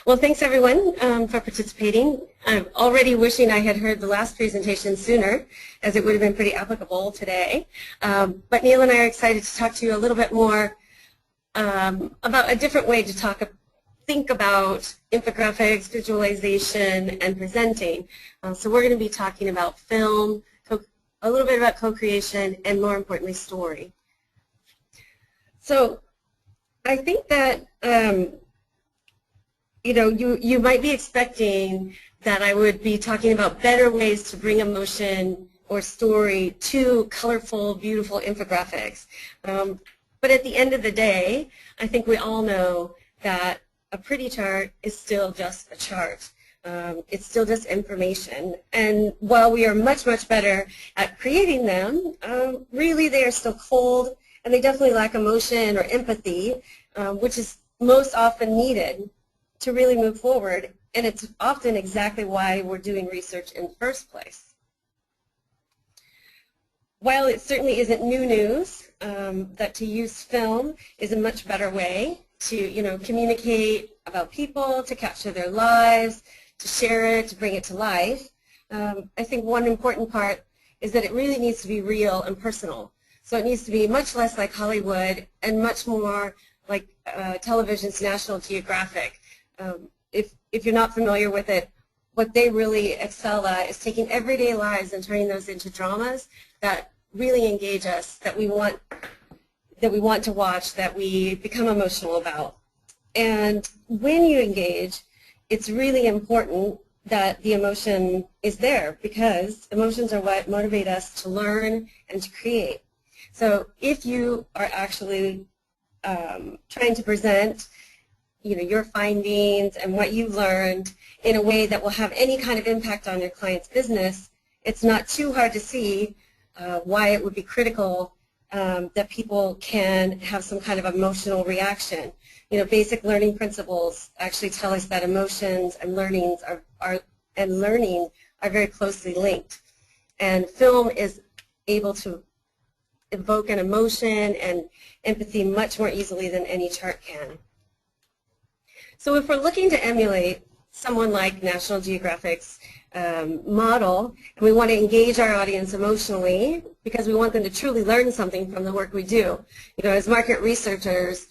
Well, thanks everyone for participating. I'm already wishing I had heard the last presentation sooner, as it would have been pretty applicable today. But Neil and I are excited to talk to you a little bit more about a different way to think about infographics, visualization, and presenting. So we're going to be talking about film, a little bit about co-creation, and more importantly, story. So I think that you might be expecting that I would be talking about better ways to bring emotion or story to colorful, beautiful infographics. But at the end of the day, I think we all know that a pretty chart is still just a chart. It's still just information. And while we are much, much better at creating them, really they are still cold, and they definitely lack emotion or empathy, which is most often needed to really move forward. And it's often exactly why we're doing research in the first place. While it certainly isn't new news that to use film is a much better way to communicate about people, to capture their lives, to share it, to bring it to life, I think one important part is that it really needs to be real and personal. So it needs to be much less like Hollywood and much more like television's National Geographic. If you're not familiar with it, what they really excel at is taking everyday lives and turning those into dramas that really engage us, that we want to watch, that we become emotional about. And when you engage, it's really important that the emotion is there, because emotions are what motivate us to learn and to create. So if you are actually trying to present your findings and what you learned in a way that will have any kind of impact on your client's business, it's not too hard to see why it would be critical that people can have some kind of emotional reaction. Basic learning principles actually tell us that emotions and learning are very closely linked. And film is able to evoke an emotion and empathy much more easily than any chart can. So if we're looking to emulate someone like National Geographic's model, and we want to engage our audience emotionally because we want them to truly learn something from the work we do. As market researchers,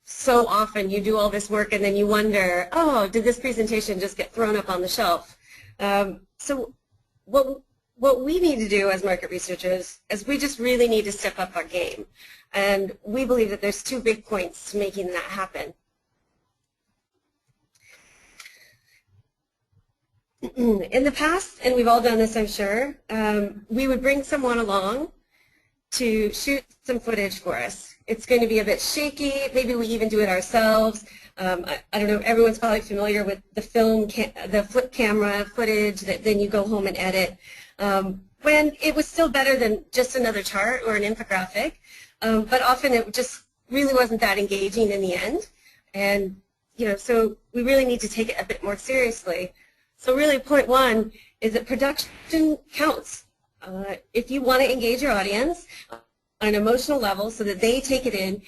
so often you do all this work and then you wonder, oh, did this presentation just get thrown up on the shelf? So what we need to do as market researchers is we just really need to step up our game. And we believe that there's two big points to making that happen. In the past, and we've all done this, I'm sure, we would bring someone along to shoot some footage for us. It's going to be a bit shaky. Maybe we even do it ourselves. I don't know, everyone's probably familiar with the flip camera footage that then you go home and edit. When it was still better than just another chart or an infographic, but often it just really wasn't that engaging in the end. And, so we really need to take it a bit more seriously. So really point one is that production counts. If you want to engage your audience on an emotional level so that they take it in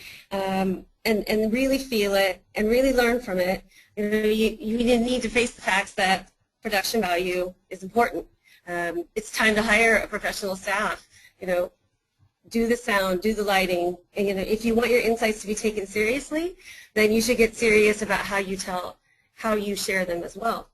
and really feel it and really learn from it, you need to face the facts that production value is important. It's time to hire a professional staff, do the sound, do the lighting, and if you want your insights to be taken seriously, then you should get serious about how you share them as well.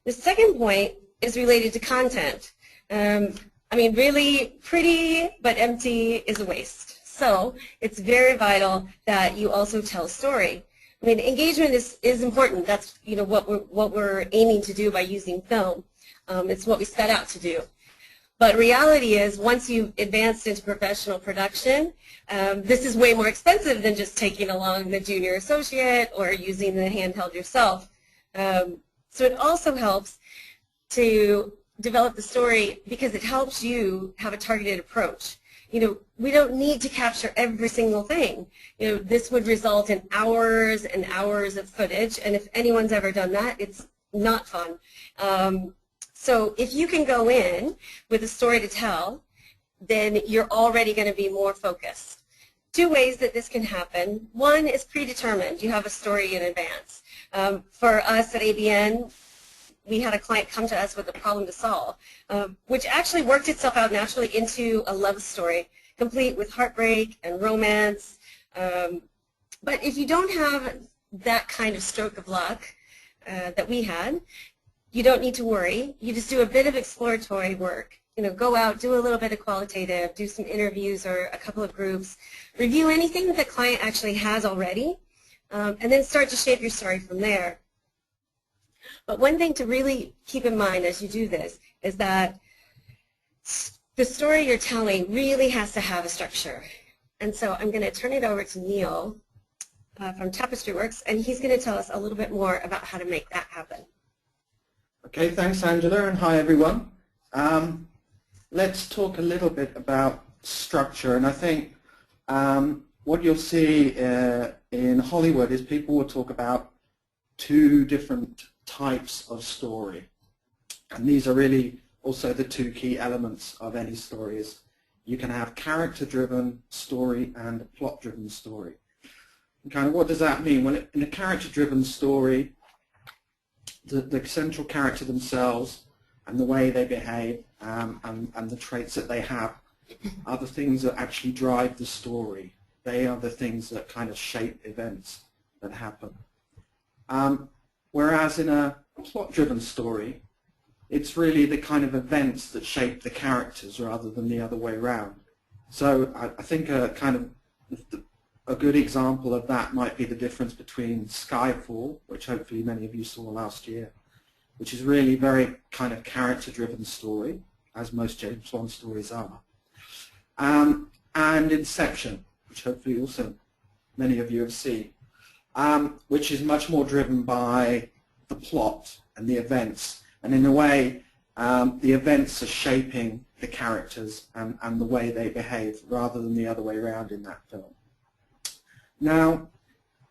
The second point is related to content. Really pretty but empty is a waste. So it's very vital that you also tell a story. Engagement is important. That's what we're aiming to do by using film. It's what we set out to do. But reality is, once you've advanced into professional production, this is way more expensive than just taking along the junior associate or using the handheld yourself. So it also helps to develop the story because it helps you have a targeted approach. We don't need to capture every single thing. This would result in hours and hours of footage, and if anyone's ever done that, it's not fun. So if you can go in with a story to tell, then you're already going to be more focused. two ways that this can happen. One is predetermined. You have a story in advance. For us at ABN, we had a client come to us with a problem to solve, which actually worked itself out naturally into a love story, complete with heartbreak and romance. But if you don't have that kind of stroke of luck that we had, you don't need to worry. You just do a bit of exploratory work. You know, go out, do a little bit of qualitative, do some interviews or a couple of groups, review anything that the client actually has already, and then start to shape your story from there. But one thing to really keep in mind as you do this is that the story you're telling really has to have a structure. And so I'm going to turn it over to Neil from Tapestry Works, and he's going to tell us a little bit more about how to make that happen. Okay, thanks Angela, and hi everyone. Let's talk a little bit about structure, and I think what you'll see in Hollywood is people will talk about two different types of story, and these are really also the two key elements of any story. Is you can have character-driven story and plot-driven story. And kind of what does that mean? Well, in a character-driven story, the central character themselves and the way they behave and the traits that they have are the things that actually drive the story. They are the things that kind of shape events that happen. Whereas in a plot-driven story, it's really the kind of events that shape the characters rather than the other way around. So I think a good example of that might be the difference between Skyfall, which hopefully many of you saw last year, which is really very kind of character-driven story, as most James Bond stories are, and Inception, which hopefully also many of you have seen, which is much more driven by the plot and the events, and in a way the events are shaping the characters and the way they behave rather than the other way around in that film. Now,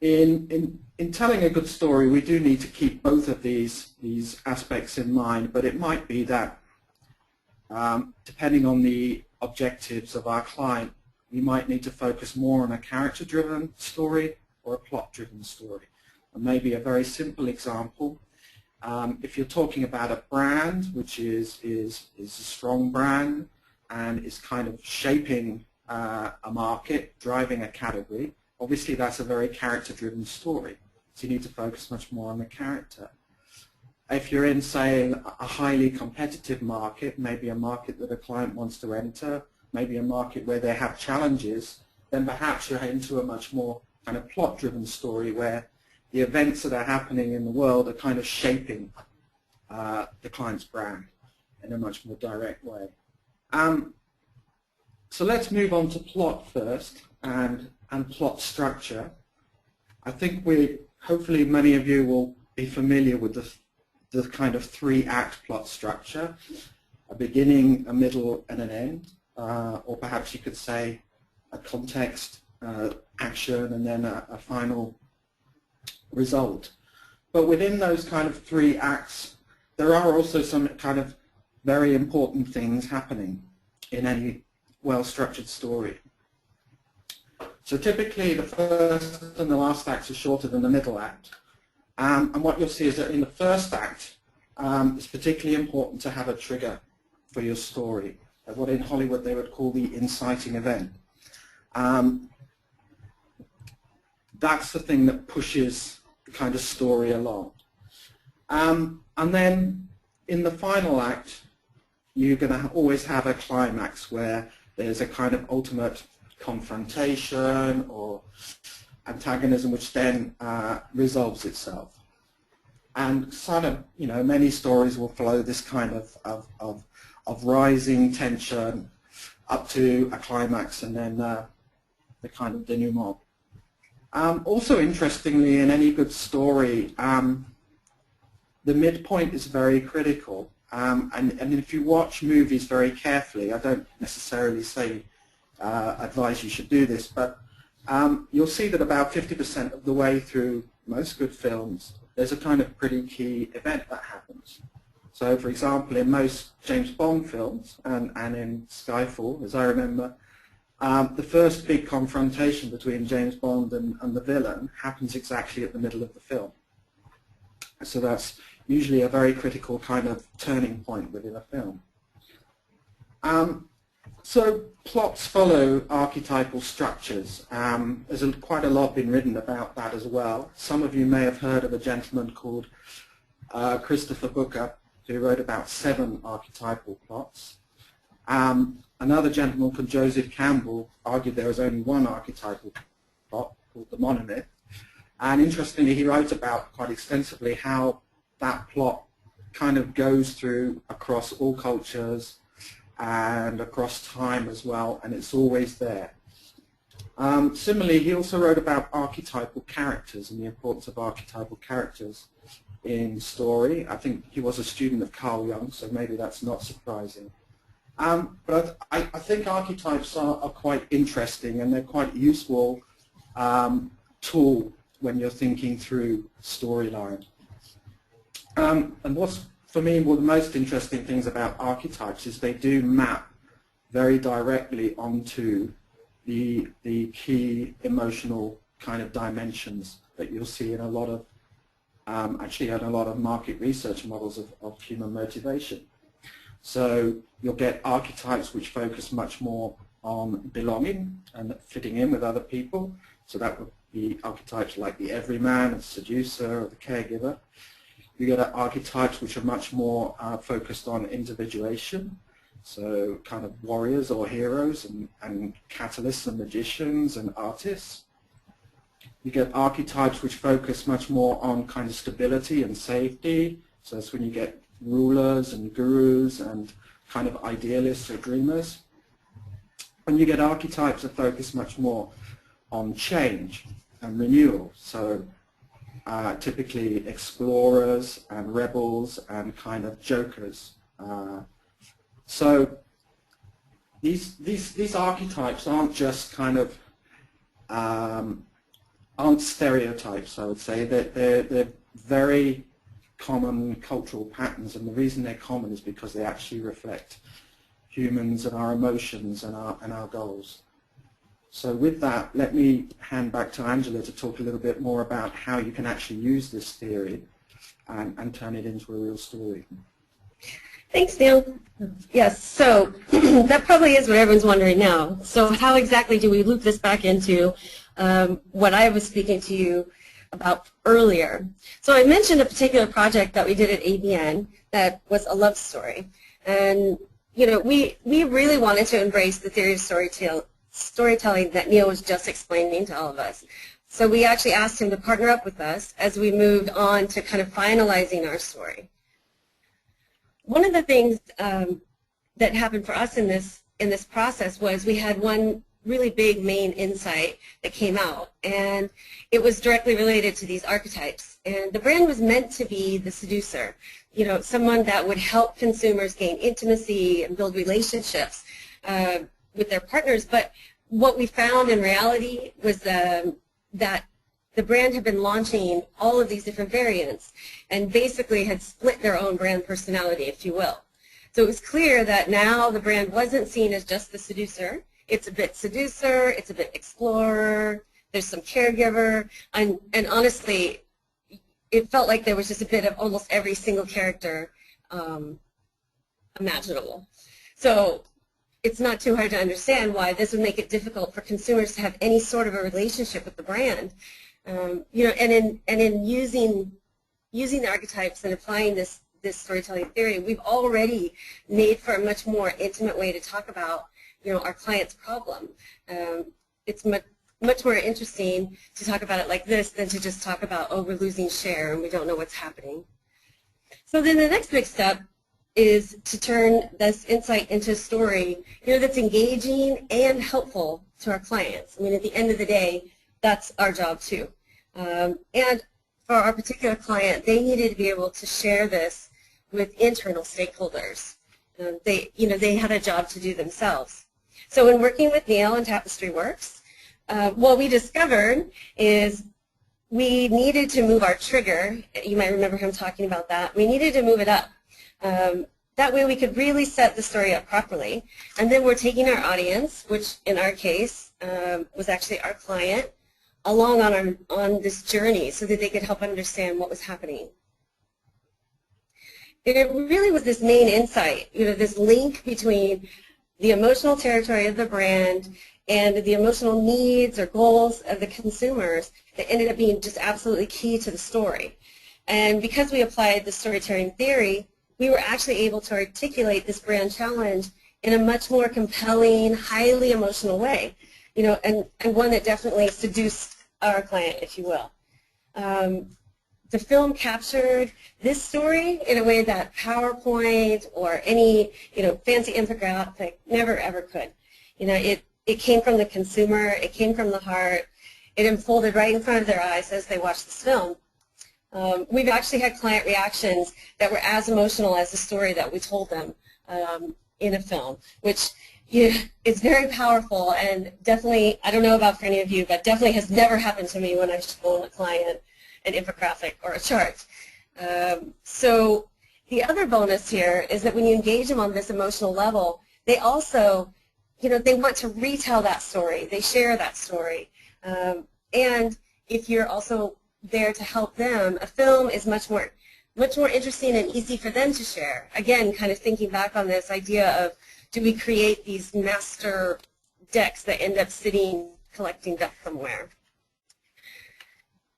in telling a good story, we do need to keep both of these aspects in mind, but it might be that depending on the objectives of our client, we might need to focus more on a character-driven story or a plot-driven story. And maybe a very simple example, if you're talking about a brand which is a strong brand and is kind of shaping a market, driving a category, obviously that's a very character-driven story. So you need to focus much more on the character. If you're in, say, a highly competitive market, maybe a market that a client wants to enter, maybe a market where they have challenges, then perhaps you're into a much more kind of plot-driven story where the events that are happening in the world are kind of shaping the client's brand in a much more direct way. So let's move on to plot first and plot structure. I think hopefully many of you will be familiar with the kind of three-act plot structure, a beginning, a middle, and an end, or perhaps you could say a context, action, and then a final result. But within those kind of three acts, there are also some kind of very important things happening in any well-structured story. So typically the first and the last act are shorter than the middle act. And what you'll see is that in the first act, it's particularly important to have a trigger for your story, what in Hollywood they would call the inciting event. That's the thing that pushes the kind of story along. And then in the final act, you're going to always have a climax where there's a kind of ultimate confrontation or antagonism which then resolves itself. And sort of, many stories will follow this kind of rising tension up to a climax and then the kind of denouement. Also interestingly, in any good story, the midpoint is very critical. And if you watch movies very carefully, I don't necessarily say advise you should do this, but you'll see that about 50% of the way through most good films, there's a kind of pretty key event that happens. So, for example, in most James Bond films and in Skyfall, as I remember, The first big confrontation between James Bond and the villain happens exactly at the middle of the film. So that's usually a very critical kind of turning point within a film. So plots follow archetypal structures. There's quite a lot been written about that as well. Some of you may have heard of a gentleman called Christopher Booker, who wrote about 7 archetypal plots. Another gentleman called Joseph Campbell argued there was only one archetypal plot called the monomyth. And interestingly, he wrote about quite extensively how that plot kind of goes through across all cultures and across time as well, and it's always there. Similarly, he also wrote about archetypal characters and the importance of archetypal characters in story. I think he was a student of Carl Jung, so maybe that's not surprising. But I think archetypes are quite interesting, and they're quite useful tool when you're thinking through storyline. And what's, for me, one of the most interesting things about archetypes is they do map very directly onto the key emotional kind of dimensions that you'll see in a lot of, actually in a lot of market research models of human motivation. So you'll get archetypes which focus much more on belonging and fitting in with other people. So that would be archetypes like the everyman, the seducer, or the caregiver. You get archetypes which are much more focused on individuation, so kind of warriors or heroes and catalysts and magicians and artists. You get archetypes which focus much more on kind of stability and safety, so that's when you get rulers and gurus and kind of idealists or dreamers. And you get archetypes that focus much more on change and renewal, so typically explorers and rebels and kind of jokers. So these archetypes aren't just kind of aren't stereotypes, I would say. They're very common cultural patterns, and the reason they're common is because they actually reflect humans and our emotions and our goals. So with that, let me hand back to Angela to talk a little bit more about how you can actually use this theory and turn it into a real story. Thanks, Neil. Yes, so that probably is what everyone's wondering now. So how exactly do we loop this back into what I was speaking to you about earlier? So I mentioned a particular project that we did at ABN that was a love story. And, you know, we really wanted to embrace the theory of storytelling that Neil was just explaining to all of us. So we actually asked him to partner up with us as we moved on to kind of finalizing our story. One of the things that happened for us in this process was we had one really big main insight that came out, and it was directly related to these archetypes. And the brand was meant to be the seducer, you know, someone that would help consumers gain intimacy and build relationships with their partners. But what we found in reality was that the brand had been launching all of these different variants and basically had split their own brand personality, if you will. So it was clear that now the brand wasn't seen as just the seducer. It's a bit seducer, it's a bit explorer, there's some caregiver, and honestly, it felt like there was just a bit of almost every single character imaginable. So it's not too hard to understand why this would make it difficult for consumers to have any sort of a relationship with the brand. You know, and in using the archetypes and applying this storytelling theory, we've already made for a much more intimate way to talk about, you know, our client's problem. It's much more interesting to talk about it like this than to just talk about, oh, we're losing share and we don't know what's happening. So then the next big step is to turn this insight into a story, you know, that's engaging and helpful to our clients. I mean, at the end of the day, that's our job too. And for our particular client, they needed to be able to share this with internal stakeholders. They had a job to do themselves. So in working with Neil and Tapestry Works, what we discovered is we needed to move our trigger. You might remember him talking about that. We needed to move it up. That That way we could really set the story up properly. And then we're taking our audience, which in our case was actually our client, along on this journey so that they could help understand what was happening. And it really was this main insight, this link between the emotional territory of the brand and the emotional needs or goals of the consumers that ended up being just absolutely key to the story. And because we applied the storytelling theory, we were actually able to articulate this brand challenge in a much more compelling, highly emotional way, and one that definitely seduced our client, if you will. The film captured this story in a way that PowerPoint or any fancy infographic never ever could. It came from the consumer, it came from the heart, it unfolded right in front of their eyes as they watched this film. We've actually had client reactions that were as emotional as the story that we told them in a film, which is very powerful and definitely, I don't know about for any of you, but definitely has never happened to me when I've shown a client an infographic or a chart. So the other bonus here is that when you engage them on this emotional level, they also, they want to retell that story. They share that story. And if you're also there to help them, a film is much more interesting and easy for them to share. Again, kind of thinking back on this idea of, do we create these master decks that end up collecting dust somewhere?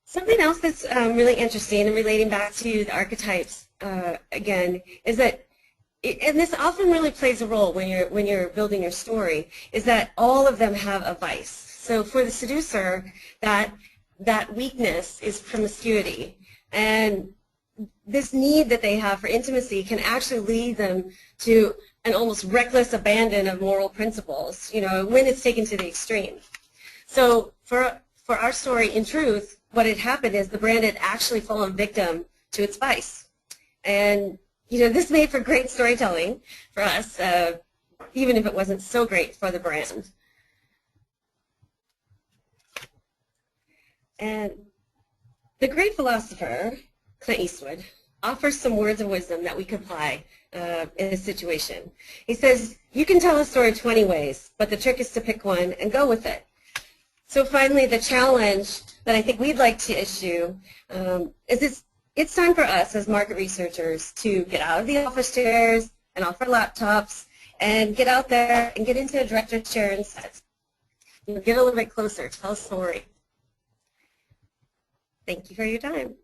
Something else that's really interesting and relating back to the archetypes again is that, and this often really plays a role when you're building your story, is that all of them have a vice. So for the seducer, that weakness is promiscuity, and this need that they have for intimacy can actually lead them to an almost reckless abandon of moral principles, when it's taken to the extreme. So for our story, in truth, what had happened is the brand had actually fallen victim to its vice. And, this made for great storytelling for us, even if it wasn't so great for the brand. And the great philosopher, Clint Eastwood, offers some words of wisdom that we could apply in this situation. He says, you can tell a story 20 ways, but the trick is to pick one and go with it. So finally, the challenge that I think we'd like to issue is it's time for us as market researchers to get out of the office chairs and off our laptops and get out there and get into a director's chair and set. Get a little bit closer, tell a story. Thank you for your time.